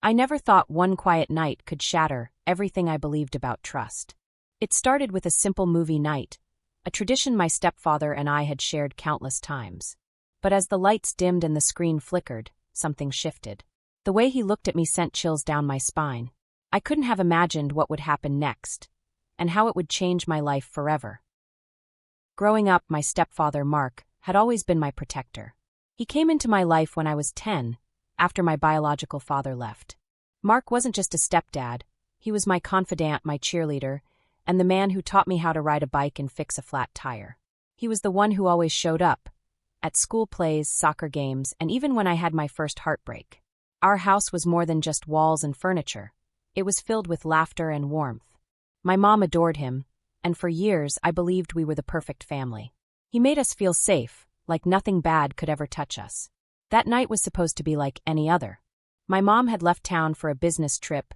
I never thought one quiet night could shatter everything I believed about trust. It started with a simple movie night, a tradition my stepfather and I had shared countless times. But as the lights dimmed and the screen flickered, something shifted. The way he looked at me sent chills down my spine. I couldn't have imagined what would happen next, and how it would change my life forever. Growing up, my stepfather, Mark, had always been my protector. He came into my life when I was 10, after my biological father left. Mark wasn't just a stepdad, he was my confidant, my cheerleader, and the man who taught me how to ride a bike and fix a flat tire. He was the one who always showed up, at school plays, soccer games, and even when I had my first heartbreak. Our house was more than just walls and furniture. It was filled with laughter and warmth. My mom adored him, and for years I believed we were the perfect family. He made us feel safe, like nothing bad could ever touch us. That night was supposed to be like any other. My mom had left town for a business trip,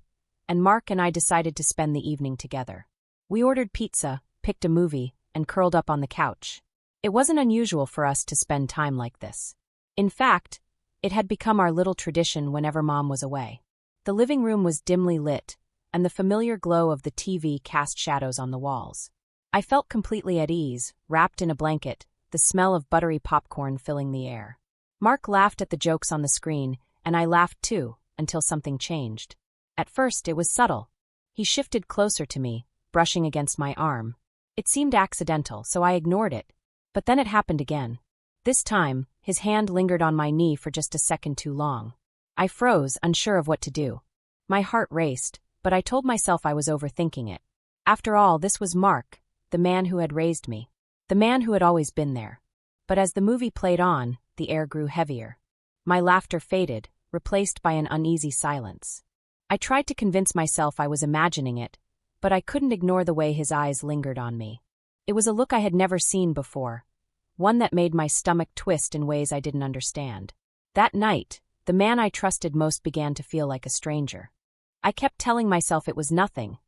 and Mark and I decided to spend the evening together. We ordered pizza, picked a movie, and curled up on the couch. It wasn't unusual for us to spend time like this. In fact, it had become our little tradition whenever Mom was away. The living room was dimly lit, and the familiar glow of the TV cast shadows on the walls. I felt completely at ease, wrapped in a blanket, the smell of buttery popcorn filling the air. Mark laughed at the jokes on the screen, and I laughed too, until something changed. At first, it was subtle. He shifted closer to me, brushing against my arm. It seemed accidental, so I ignored it. But then it happened again. This time, his hand lingered on my knee for just a second too long. I froze, unsure of what to do. My heart raced, but I told myself I was overthinking it. After all, this was Mark, the man who had raised me. The man who had always been there. But as the movie played on, the air grew heavier. My laughter faded, replaced by an uneasy silence. I tried to convince myself I was imagining it, but I couldn't ignore the way his eyes lingered on me. It was a look I had never seen before, one that made my stomach twist in ways I didn't understand. That night, the man I trusted most began to feel like a stranger. I kept telling myself it was nothing,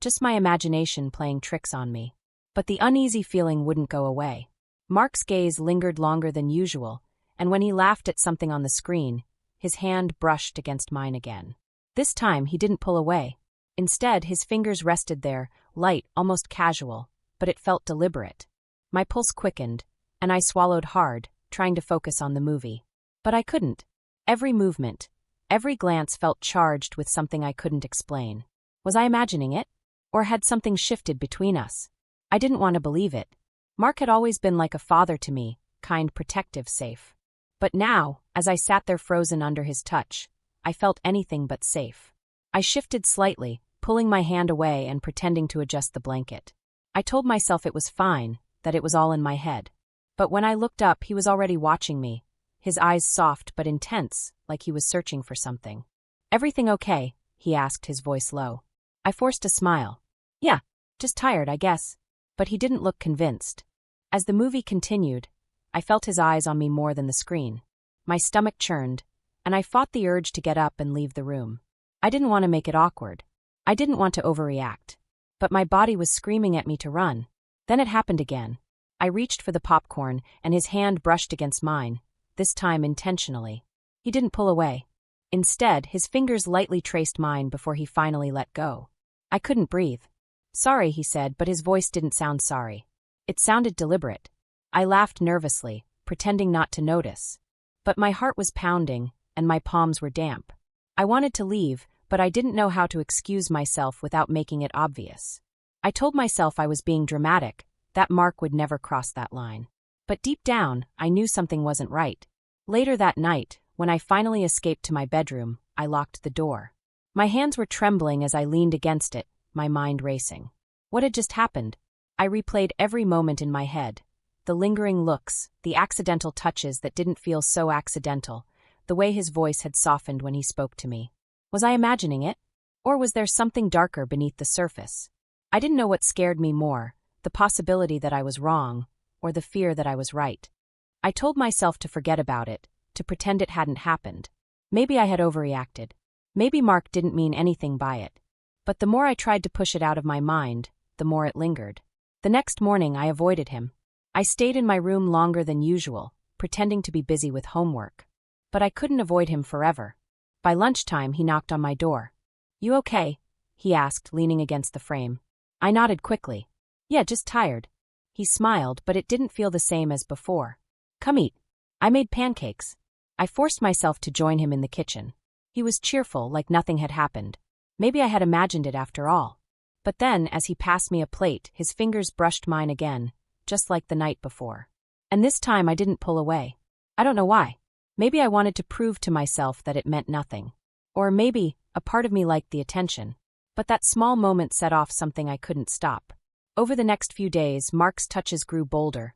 just my imagination playing tricks on me. But the uneasy feeling wouldn't go away. Mark's gaze lingered longer than usual, and when he laughed at something on the screen, his hand brushed against mine again. This time, he didn't pull away. Instead, his fingers rested there, light, almost casual, but it felt deliberate. My pulse quickened, and I swallowed hard, trying to focus on the movie. But I couldn't. Every movement, every glance felt charged with something I couldn't explain. Was I imagining it? Or had something shifted between us? I didn't want to believe it. Mark had always been like a father to me, kind, protective, safe. But now, as I sat there frozen under his touch, I felt anything but safe. I shifted slightly, pulling my hand away and pretending to adjust the blanket. I told myself it was fine, that it was all in my head. But when I looked up, he was already watching me, his eyes soft but intense, like he was searching for something. "Everything okay?" he asked, his voice low. I forced a smile. "Yeah, just tired, I guess." But he didn't look convinced. As the movie continued, I felt his eyes on me more than the screen. My stomach churned, and I fought the urge to get up and leave the room. I didn't want to make it awkward. I didn't want to overreact. But my body was screaming at me to run. Then it happened again. I reached for the popcorn, and his hand brushed against mine, this time intentionally. He didn't pull away. Instead, his fingers lightly traced mine before he finally let go. I couldn't breathe. "Sorry," he said, but his voice didn't sound sorry. It sounded deliberate. I laughed nervously, pretending not to notice. But my heart was pounding, and my palms were damp. I wanted to leave, but I didn't know how to excuse myself without making it obvious. I told myself I was being dramatic, that Mark would never cross that line. But deep down, I knew something wasn't right. Later that night, when I finally escaped to my bedroom, I locked the door. My hands were trembling as I leaned against it, my mind racing. What had just happened? I replayed every moment in my head. The lingering looks, the accidental touches that didn't feel so accidental, the way his voice had softened when he spoke to me. Was I imagining it? Or was there something darker beneath the surface? I didn't know what scared me more, the possibility that I was wrong, or the fear that I was right. I told myself to forget about it, to pretend it hadn't happened. Maybe I had overreacted. Maybe Mark didn't mean anything by it. But the more I tried to push it out of my mind, the more it lingered. The next morning, I avoided him. I stayed in my room longer than usual, pretending to be busy with homework. But I couldn't avoid him forever. By lunchtime, he knocked on my door. "You okay?" he asked, leaning against the frame. I nodded quickly. "Yeah, just tired." He smiled, but it didn't feel the same as before. "Come eat. I made pancakes." I forced myself to join him in the kitchen. He was cheerful, like nothing had happened. Maybe I had imagined it after all. But then, as he passed me a plate, his fingers brushed mine again, just like the night before. And this time I didn't pull away. I don't know why. Maybe I wanted to prove to myself that it meant nothing. Or maybe a part of me liked the attention. But that small moment set off something I couldn't stop. Over the next few days, Mark's touches grew bolder.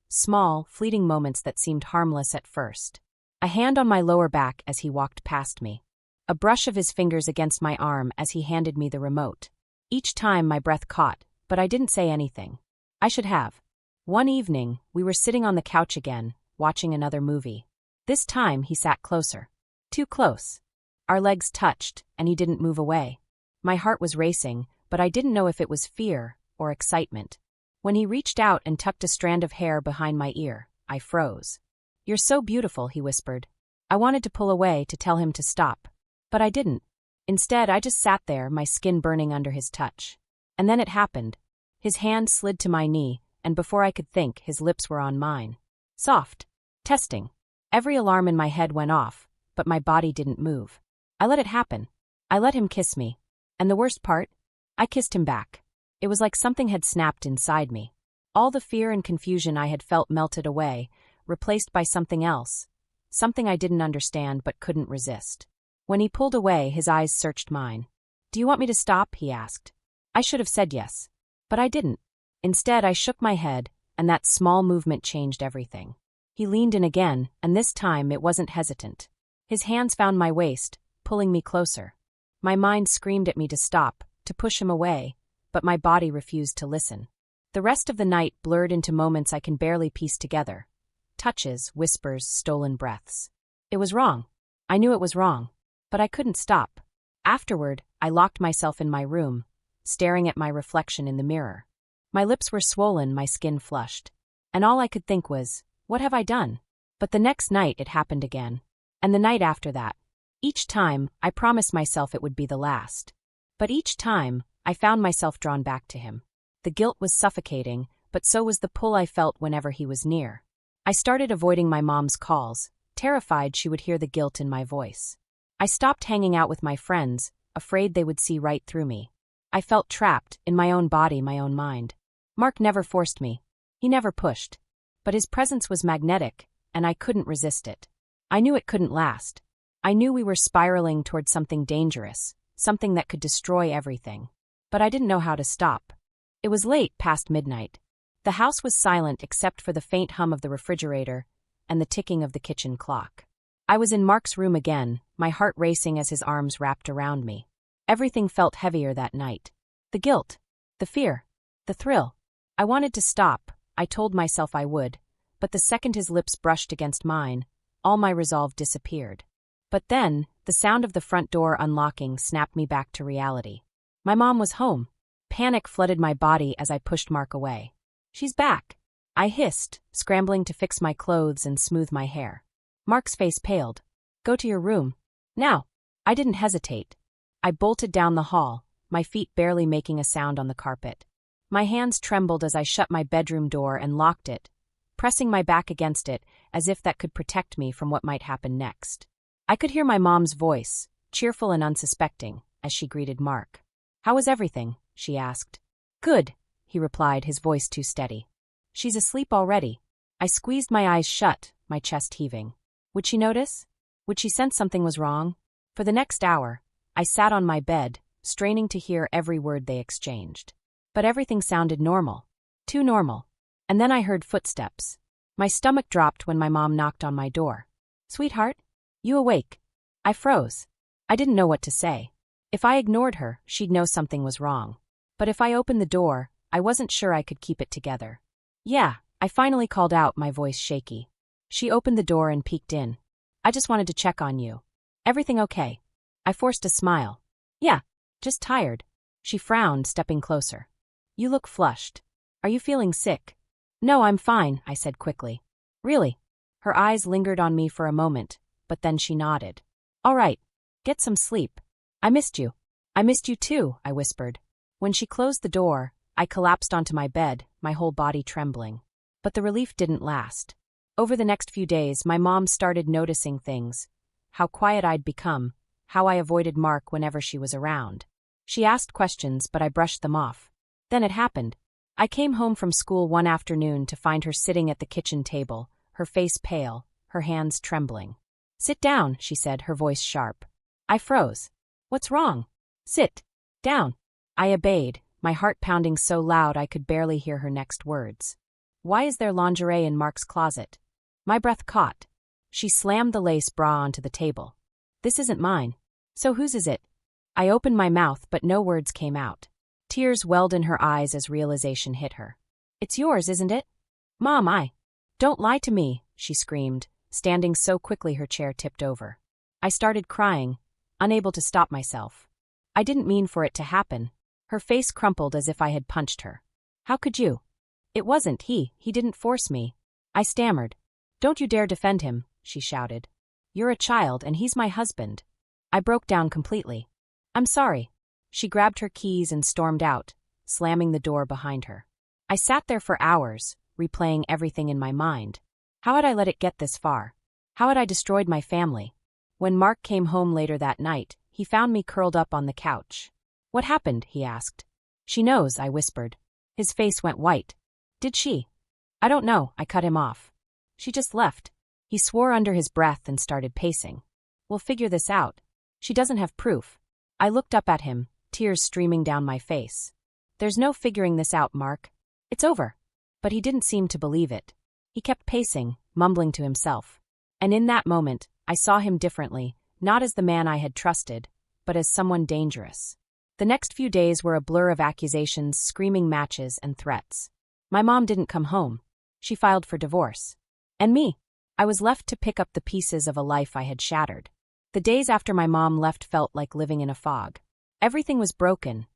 Small, fleeting moments that seemed harmless at first. A hand on my lower back as he walked past me. A brush of his fingers against my arm as he handed me the remote. Each time my breath caught, but I didn't say anything. I should have. One evening, we were sitting on the couch again, watching another movie. This time he sat closer. Too close. Our legs touched, and he didn't move away. My heart was racing, but I didn't know if it was fear or excitement. When he reached out and tucked a strand of hair behind my ear, I froze. "You're so beautiful," he whispered. I wanted to pull away to tell him to stop. But I didn't. Instead, I just sat there, my skin burning under his touch. And then it happened. His hand slid to my knee, and before I could think, his lips were on mine. Soft. Testing. Every alarm in my head went off, but my body didn't move. I let it happen. I let him kiss me. And the worst part? I kissed him back. It was like something had snapped inside me. All the fear and confusion I had felt melted away, replaced by something else. Something I didn't understand but couldn't resist. When he pulled away, his eyes searched mine. "Do you want me to stop?" he asked. I should have said yes. But I didn't. Instead, I shook my head, and that small movement changed everything. He leaned in again, and this time it wasn't hesitant. His hands found my waist, pulling me closer. My mind screamed at me to stop, to push him away, but my body refused to listen. The rest of the night blurred into moments I can barely piece together. Touches, whispers, stolen breaths. It was wrong. I knew it was wrong. But I couldn't stop. Afterward, I locked myself in my room, staring at my reflection in the mirror. My lips were swollen, my skin flushed. And all I could think was, what have I done? But the next night it happened again. And the night after that. Each time, I promised myself it would be the last. But each time, I found myself drawn back to him. The guilt was suffocating, but so was the pull I felt whenever he was near. I started avoiding my mom's calls, terrified she would hear the guilt in my voice. I stopped hanging out with my friends, afraid they would see right through me. I felt trapped, in my own body, my own mind. Mark never forced me. He never pushed. But his presence was magnetic, and I couldn't resist it. I knew it couldn't last. I knew we were spiraling toward something dangerous, something that could destroy everything. But I didn't know how to stop. It was late, past midnight. The house was silent except for the faint hum of the refrigerator and the ticking of the kitchen clock. I was in Mark's room again, my heart racing as his arms wrapped around me. Everything felt heavier that night. The guilt, the fear, the thrill. I wanted to stop, I told myself I would, but the second his lips brushed against mine, all my resolve disappeared. But then, the sound of the front door unlocking snapped me back to reality. My mom was home. Panic flooded my body as I pushed Mark away. "She's back," I hissed, scrambling to fix my clothes and smooth my hair. Mark's face paled. "Go to your room. Now." I didn't hesitate. I bolted down the hall, my feet barely making a sound on the carpet. My hands trembled as I shut my bedroom door and locked it, pressing my back against it as if that could protect me from what might happen next. I could hear my mom's voice, cheerful and unsuspecting, as she greeted Mark. "How was everything?" she asked. "Good," he replied, his voice too steady. "She's asleep already." I squeezed my eyes shut, my chest heaving. Would she notice? Would she sense something was wrong? For the next hour, I sat on my bed, straining to hear every word they exchanged. But everything sounded normal. Too normal. And then I heard footsteps. My stomach dropped when my mom knocked on my door. "Sweetheart? You awake?" I froze. I didn't know what to say. If I ignored her, she'd know something was wrong. But if I opened the door, I wasn't sure I could keep it together. "Yeah," I finally called out, my voice shaky. She opened the door and peeked in. "I just wanted to check on you. Everything okay?" I forced a smile. "Yeah, just tired." She frowned, stepping closer. "You look flushed. Are you feeling sick?" "No, I'm fine," I said quickly. "Really?" Her eyes lingered on me for a moment, but then she nodded. "All right. Get some sleep. I missed you. I missed you too, I whispered. When she closed the door, I collapsed onto my bed, my whole body trembling. But the relief didn't last. Over the next few days, my mom started noticing things. How quiet I'd become, how I avoided Mark whenever she was around. She asked questions, but I brushed them off. Then it happened. I came home from school one afternoon to find her sitting at the kitchen table, her face pale, her hands trembling. "Sit down," she said, her voice sharp. I froze. "What's wrong?" "Sit down." I obeyed, my heart pounding so loud I could barely hear her next words. "Why is there lingerie in Mark's closet?" My breath caught. She slammed the lace bra onto the table. "This isn't mine." "So whose is it?" I opened my mouth, but no words came out. Tears welled in her eyes as realization hit her. "It's yours, isn't it?" "Mom, Don't lie to me," she screamed, standing so quickly her chair tipped over. I started crying, unable to stop myself. "I didn't mean for it to happen." Her face crumpled as if I had punched her. "How could you?" "It wasn't he didn't force me." I stammered. "Don't you dare defend him," she shouted. "You're a child and he's my husband." I broke down completely. "I'm sorry." She grabbed her keys and stormed out, slamming the door behind her. I sat there for hours, replaying everything in my mind. How had I let it get this far? How had I destroyed my family? When Mark came home later that night, he found me curled up on the couch. "What happened?" he asked. "She knows," I whispered. His face went white. "Did she?" "I don't know," I cut him off. "She just left." He swore under his breath and started pacing. "We'll figure this out. She doesn't have proof." I looked up at him, tears streaming down my face. "There's no figuring this out, Mark. It's over." But he didn't seem to believe it. He kept pacing, mumbling to himself. And in that moment, I saw him differently, not as the man I had trusted, but as someone dangerous. The next few days were a blur of accusations, screaming matches, and threats. My mom didn't come home. She filed for divorce. And me? I was left to pick up the pieces of a life I had shattered. The days after my mom left felt like living in a fog. Everything was broken.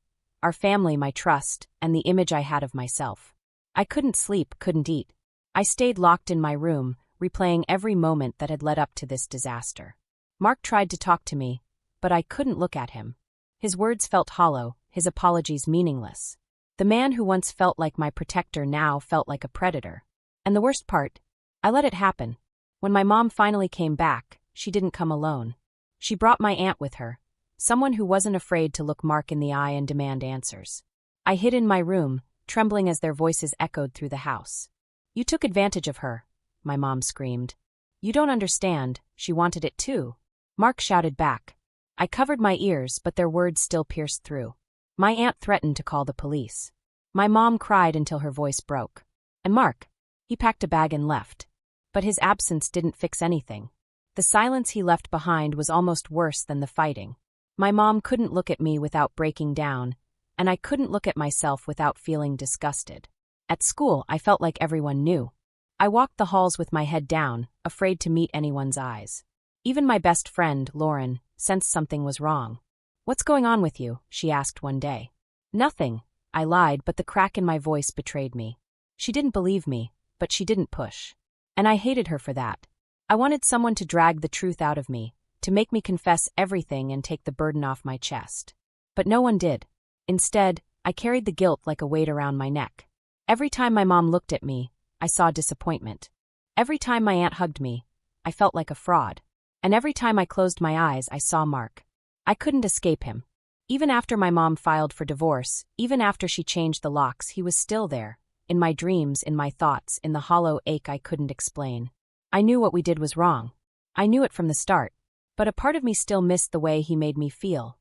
Our family, my trust, and the image I had of myself. I couldn't sleep, couldn't eat. I stayed locked in my room, replaying every moment that had led up to this disaster. Mark tried to talk to me, but I couldn't look at him. His words felt hollow, his apologies meaningless. The man who once felt like my protector now felt like a predator. And the worst part, I let it happen. When my mom finally came back, she didn't come alone. She brought my aunt with her, someone who wasn't afraid to look Mark in the eye and demand answers. I hid in my room, trembling as their voices echoed through the house. "You took advantage of her," my mom screamed. "You don't understand, she wanted it too." Mark shouted back. I covered my ears, but their words still pierced through. My aunt threatened to call the police. My mom cried until her voice broke. And Mark, he packed a bag and left. But his absence didn't fix anything. The silence he left behind was almost worse than the fighting. My mom couldn't look at me without breaking down, and I couldn't look at myself without feeling disgusted. At school, I felt like everyone knew. I walked the halls with my head down, afraid to meet anyone's eyes. Even my best friend, Lauren, sensed something was wrong. "What's going on with you?" she asked one day. "Nothing," I lied, but the crack in my voice betrayed me. She didn't believe me, but she didn't push. And I hated her for that. I wanted someone to drag the truth out of me, to make me confess everything and take the burden off my chest. But no one did. Instead, I carried the guilt like a weight around my neck. Every time my mom looked at me, I saw disappointment. Every time my aunt hugged me, I felt like a fraud. And every time I closed my eyes, I saw Mark. I couldn't escape him. Even after my mom filed for divorce, even after she changed the locks, he was still there. In my dreams, in my thoughts, in the hollow ache I couldn't explain. I knew what we did was wrong. I knew it from the start. But a part of me still missed the way he made me feel.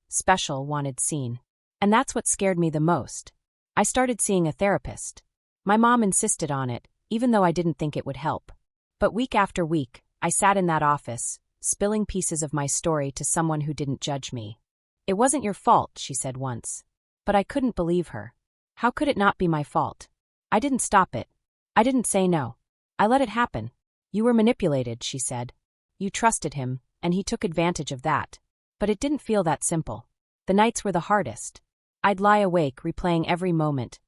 Special, wanted, seen. And that's what scared me the most. I started seeing a therapist. My mom insisted on it, even though I didn't think it would help. But week after week, I sat in that office, spilling pieces of my story to someone who didn't judge me. "It wasn't your fault," she said once. But I couldn't believe her. How could it not be my fault? I didn't stop it. I didn't say no. I let it happen. "You were manipulated," she said. "You trusted him, and he took advantage of that." But it didn't feel that simple. The nights were the hardest. I'd lie awake, replaying every moment,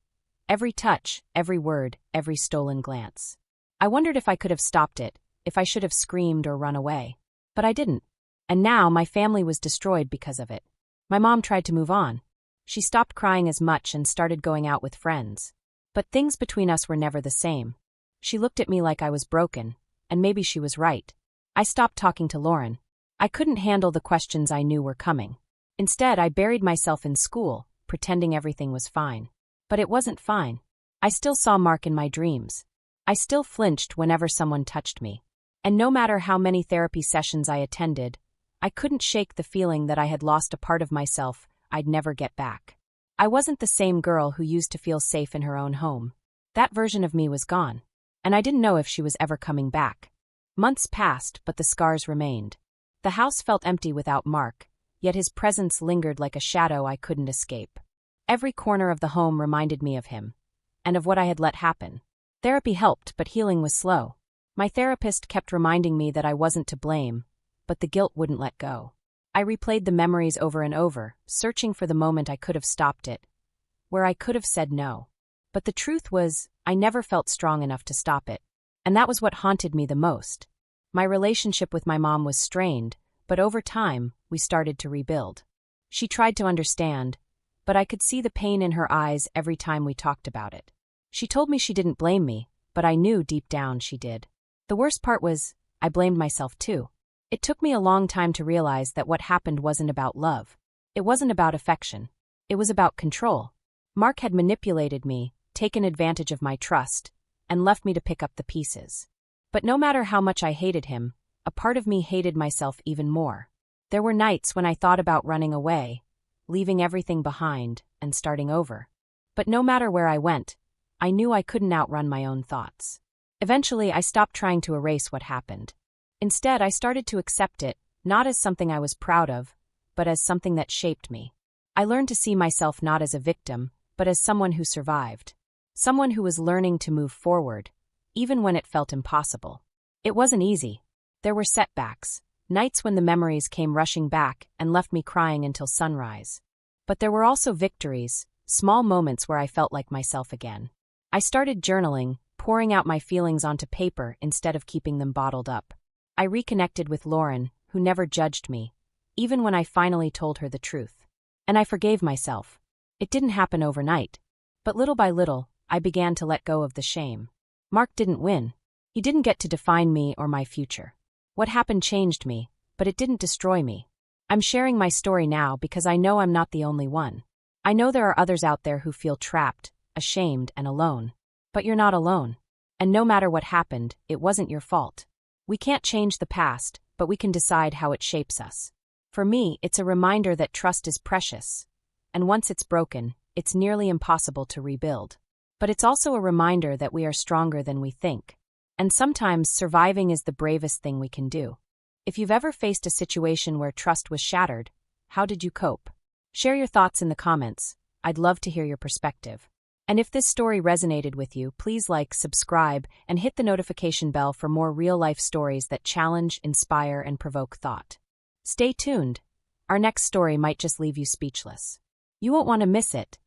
every touch, every word, every stolen glance. I wondered if I could have stopped it, if I should have screamed or run away. But I didn't. And now my family was destroyed because of it. My mom tried to move on. She stopped crying as much and started going out with friends. But things between us were never the same. She looked at me like I was broken, and maybe she was right. I stopped talking to Lauren. I couldn't handle the questions I knew were coming. Instead, I buried myself in school, pretending everything was fine. But it wasn't fine. I still saw Mark in my dreams. I still flinched whenever someone touched me. And no matter how many therapy sessions I attended, I couldn't shake the feeling that I had lost a part of myself I'd never get back. I wasn't the same girl who used to feel safe in her own home. That version of me was gone. And I didn't know if she was ever coming back. Months passed, but the scars remained. The house felt empty without Mark, yet his presence lingered like a shadow I couldn't escape. Every corner of the home reminded me of him, and of what I had let happen. Therapy helped, but healing was slow. My therapist kept reminding me that I wasn't to blame, but the guilt wouldn't let go. I replayed the memories over and over, searching for the moment I could have stopped it, where I could have said no. But the truth was, I never felt strong enough to stop it. And that was what haunted me the most. My relationship with my mom was strained, but over time, we started to rebuild. She tried to understand, but I could see the pain in her eyes every time we talked about it. She told me she didn't blame me, but I knew deep down she did. The worst part was, I blamed myself too. It took me a long time to realize that what happened wasn't about love. It wasn't about affection. It was about control. Mark had manipulated me, taken advantage of my trust, and left me to pick up the pieces. But no matter how much I hated him, a part of me hated myself even more. There were nights when I thought about running away, leaving everything behind, and starting over. But no matter where I went, I knew I couldn't outrun my own thoughts. Eventually, I stopped trying to erase what happened. Instead, I started to accept it, not as something I was proud of, but as something that shaped me. I learned to see myself not as a victim, but as someone who survived. Someone who was learning to move forward, even when it felt impossible. It wasn't easy. There were setbacks, nights when the memories came rushing back and left me crying until sunrise. But there were also victories, small moments where I felt like myself again. I started journaling, pouring out my feelings onto paper instead of keeping them bottled up. I reconnected with Lauren, who never judged me, even when I finally told her the truth. And I forgave myself. It didn't happen overnight. But little by little, I began to let go of the shame. Mark didn't win. He didn't get to define me or my future. What happened changed me, but it didn't destroy me. I'm sharing my story now because I know I'm not the only one. I know there are others out there who feel trapped, ashamed, and alone. But you're not alone. And no matter what happened, it wasn't your fault. We can't change the past, but we can decide how it shapes us. For me, it's a reminder that trust is precious. And once it's broken, it's nearly impossible to rebuild. But it's also a reminder that we are stronger than we think. And sometimes surviving is the bravest thing we can do. If you've ever faced a situation where trust was shattered, how did you cope? Share your thoughts in the comments. I'd love to hear your perspective. And if this story resonated with you, please like, subscribe, and hit the notification bell for more real-life stories that challenge, inspire, and provoke thought. Stay tuned. Our next story might just leave you speechless. You won't want to miss it.